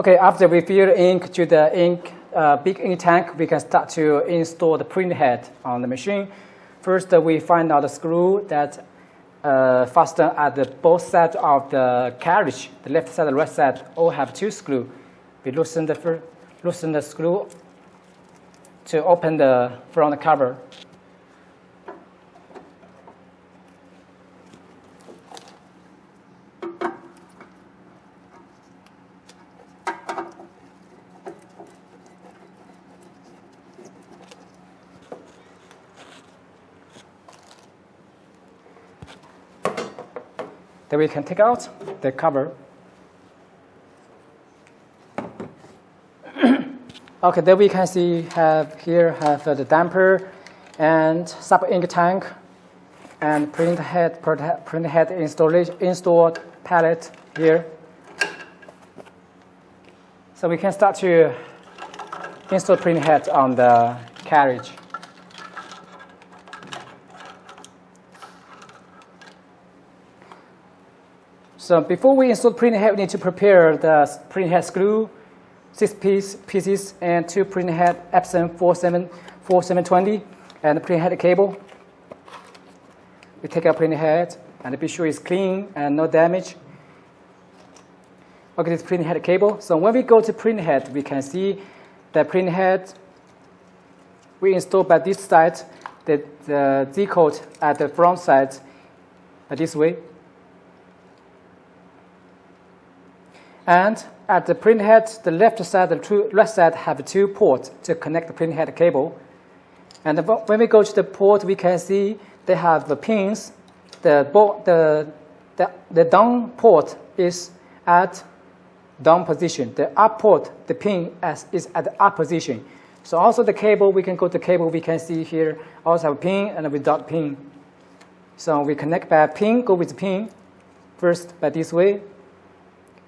Okay, after we fill ink to the big ink tank, we can start to install the printhead on the machine. First, we find out the screw that fasten at the both sides of the carriage. The left side and the right side all have 2 screws. We loosen the screw to open the front cover. Then we can take out the cover. Okay, then we can see here the damper and sub ink tank and printhead installed palette here. So we can start to install printhead on the carriage. So before we install printhead, we need to prepare the printhead screw, 6 pieces, and 2 printhead Epson 4720, and the printhead cable. We take our printhead and be sure it's clean and no damage. Okay, this printhead cable. So when we go to printhead, we can see the printhead we install by this side, the Z-code at the front side this way. And at the printhead, the left side and the right side have 2 ports to connect the printhead cable. And when we go to the port, we can see they have the pins. The down port is at down position. The up port, the pin is at the up position. So also the cable, we can go to the cable. We can see here also have a pin and without pin. So we connect by pin, go with the pin first by this way.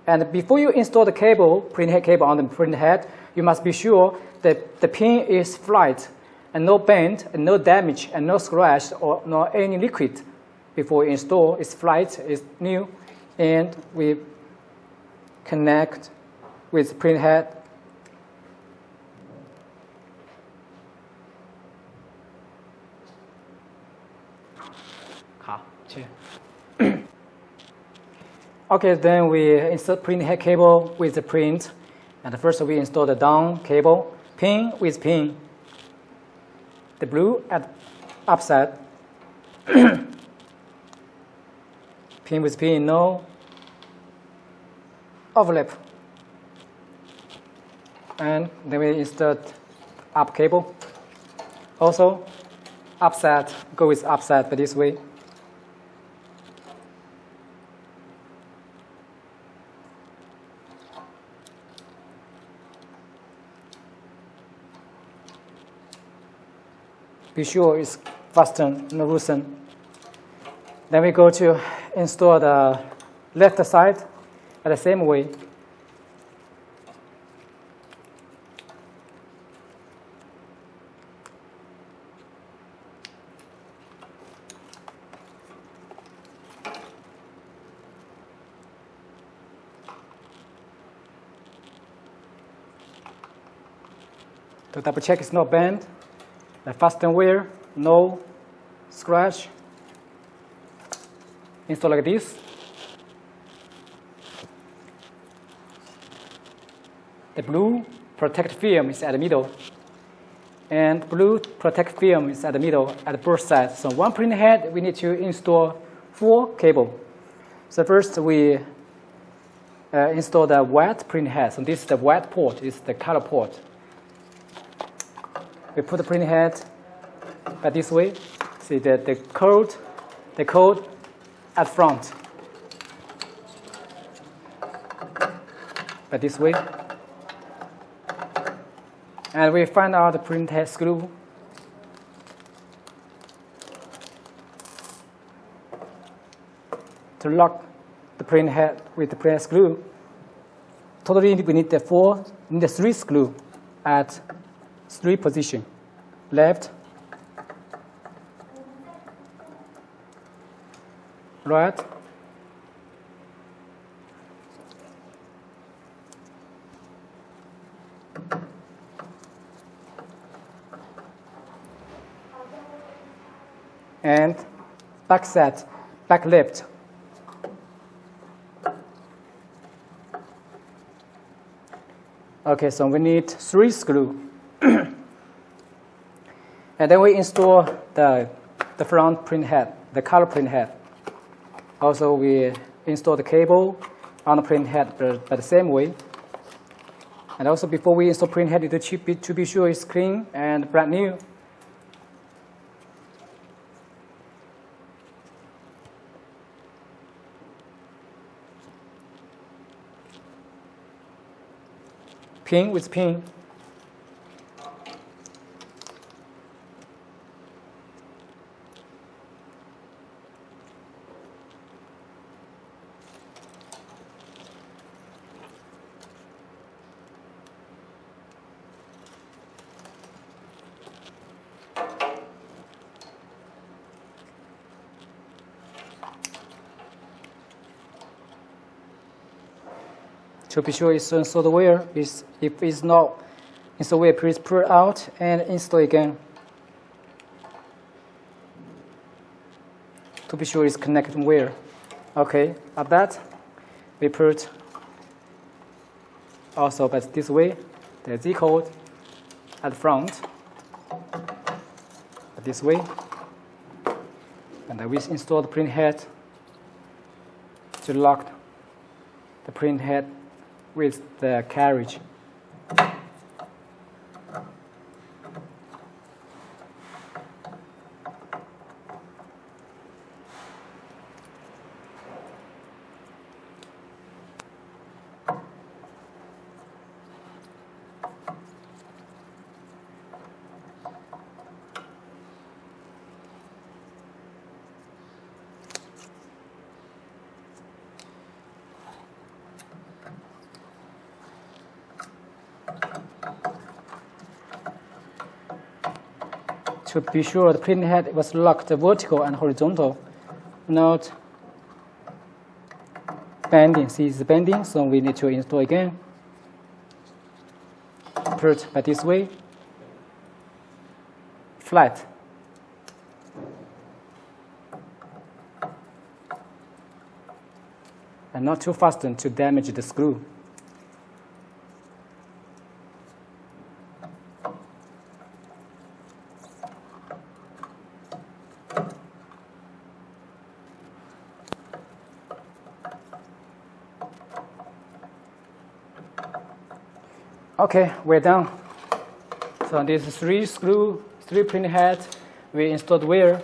And before you install the cable, printhead cable on the printhead, you must be sure that the pin is flat and no bend and no damage and no scratch or no any liquid. Before you install, it's flat, it's new, and we connect with printhead. Okay, then we insert printhead cable with the print. And first we install the down cable, pin with pin. The blue at upside. Pin with pin, no overlap. And then we insert up cable. Also, upside, go with upside by this way. Be sure it's fastened, no loosen. Then we go to install the left side at the same way. To double check it's not bent. The fasten wear, no scratch. Install like this. The blue protect film is at the middle. And blue protect film is at the middle at both sides. So one printhead, we need to install 4 cable. So first we install the white printhead. So this is the white port, is the color port. We put the printhead by this way. See the code at front. By this way. And we find out the printhead screw. To lock the printhead with the printhead screw. Totally we need the 3 screw at 3 position. Left, right, and back set, back lift. Okay, so we need 3 screws. And then we install the front print head, the color print head. Also, we install the cable on the print head, but the same way. And also, before we install print head, to be sure it's clean and brand new. Pin with pin. To be sure it's installed where, if it's not installed where, please pull it out and install again. To be sure it's connected where. Okay, at that, we put also but this way, the Z code at the front, this way. And then we install the print head to lock the print head with the carriage. To be sure the print head was locked vertical and horizontal, not bending. See, it's bending, so we need to install again. Put by this way, flat. And not too fasten to damage the screw. Okay, we're done. So this is 3 print heads. We installed wire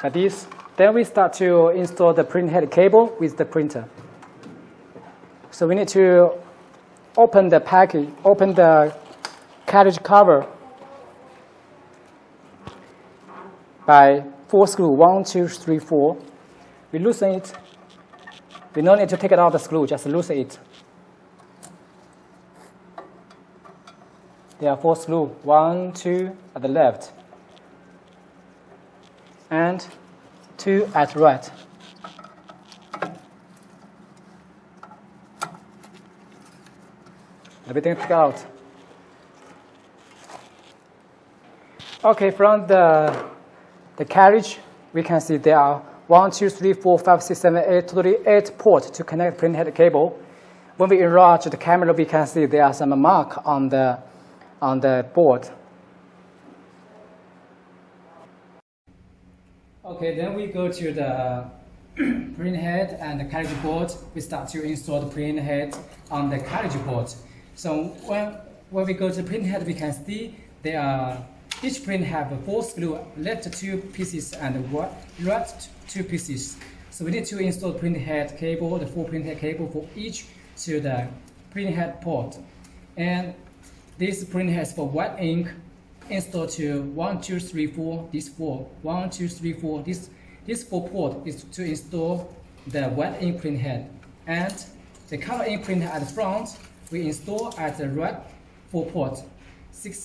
like this. Then we start to install the print head cable with the printer. So we need to open the package, open the cartridge cover by 4 screws, 1, 2, 3, 4. We loosen it. We don't need to take it out of the screw, just loosen it. There are 4 screws, 1, 2 at the left, and 2 at right. Everything took out. Okay, from the carriage, we can see there are 1, 2, 3, 4, 5, 6, 7, 8, totally 8 ports to connect printhead cable. When we enlarge the camera, we can see there are some marks on the board. Okay, then we go to the printhead and the carriage board. We start to install the printhead on the carriage board. So when we go to the printhead, we can see each print have 4 screws, left 2 pieces and right 2 pieces. So we need to install the printhead cable, the 4 printhead cable for each to the printhead port. And this printhead is for white ink, installed to 1, 2, 3, 4, this 4, 1, 2, 3, 4, this 4 port is to install the white ink printhead. And the color ink printhead at the front, we install at the right 4 port, 5,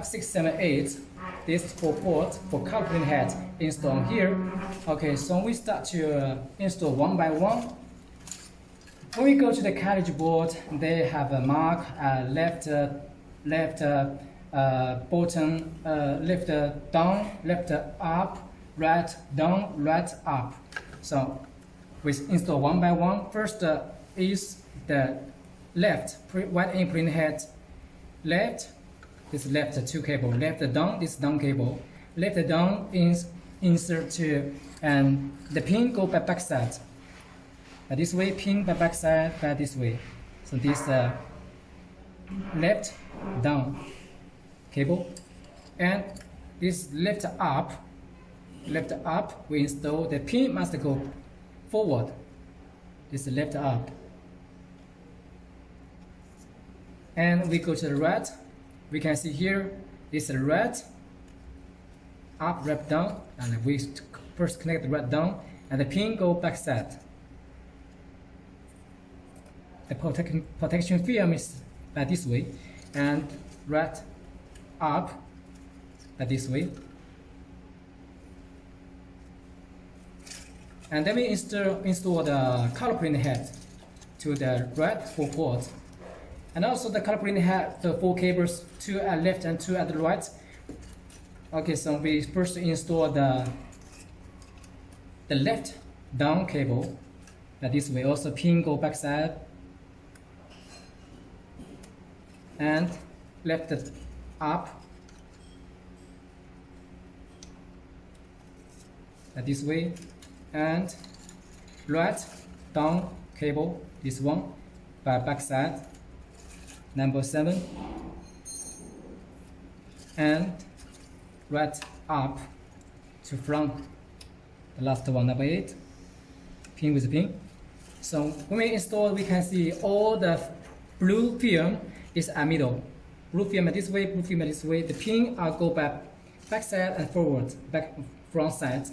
6, 7, 8, this 4 port for color printhead installed here. Okay, so we start to install one by one. When we go to the carriage board, they have a mark left button left down, left up, right down, right up. So we install one by one. First is the left white ink printhead. Left, this left 2 cable. Left down, this down cable. Left down is insert to, and the pin go by back side. By this way, pin by back side, by this way. So this left down cable, and this left up, we install the pin must go forward. This is left up, and we go to the right. We can see here this is right up, right down, and we first connect the right down, and the pin go back side. The protection film is by this way, and right up by this way. And then we install the color printhead to the right 4 ports. And also the color printhead, the 4 cables, 2 at left and 2 at the right. Okay, so we first install the left down cable by this way. Also pin go back side, and left up this way, and right down cable, this one by back side, number 7, and right up to front, the last one, number 8, pin with pin. So when we install, we can see all the blue film is a middle. Blue film this way, blue film this way. The pin go back side and forward, back front side.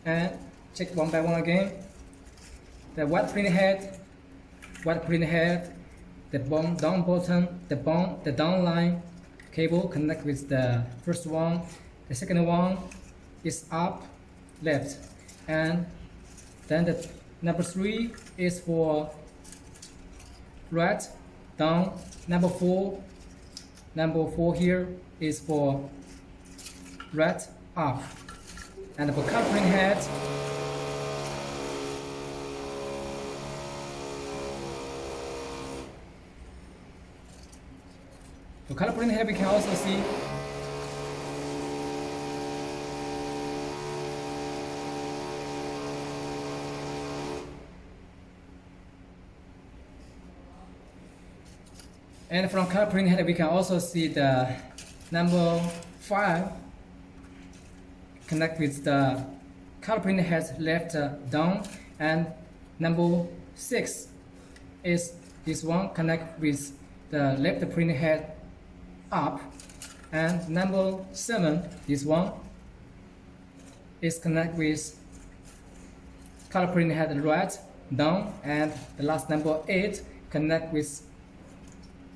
And check one by one again. The white printhead, the down button, the down line cable connect with the first one. The second one is up, left, and then the number 3 is for right, down. Number 4 here is for right, up. And for color printhead, we can also see and from color printhead we can also see the number 5 connect with the color printhead left down, and number 6 is this one connect with the left printhead up, and number 7, this one, is connect with color printhead right down, and the last number 8 connect with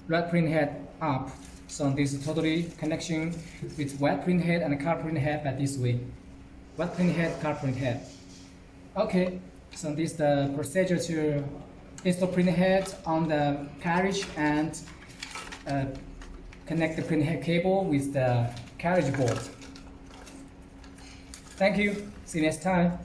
right printhead up. So this is totally connection with white printhead and color printhead by this way. White printhead, color printhead. Okay, so this is the procedure to install printhead on the carriage and connect the printhead cable with the carriage board. Thank you. See you next time.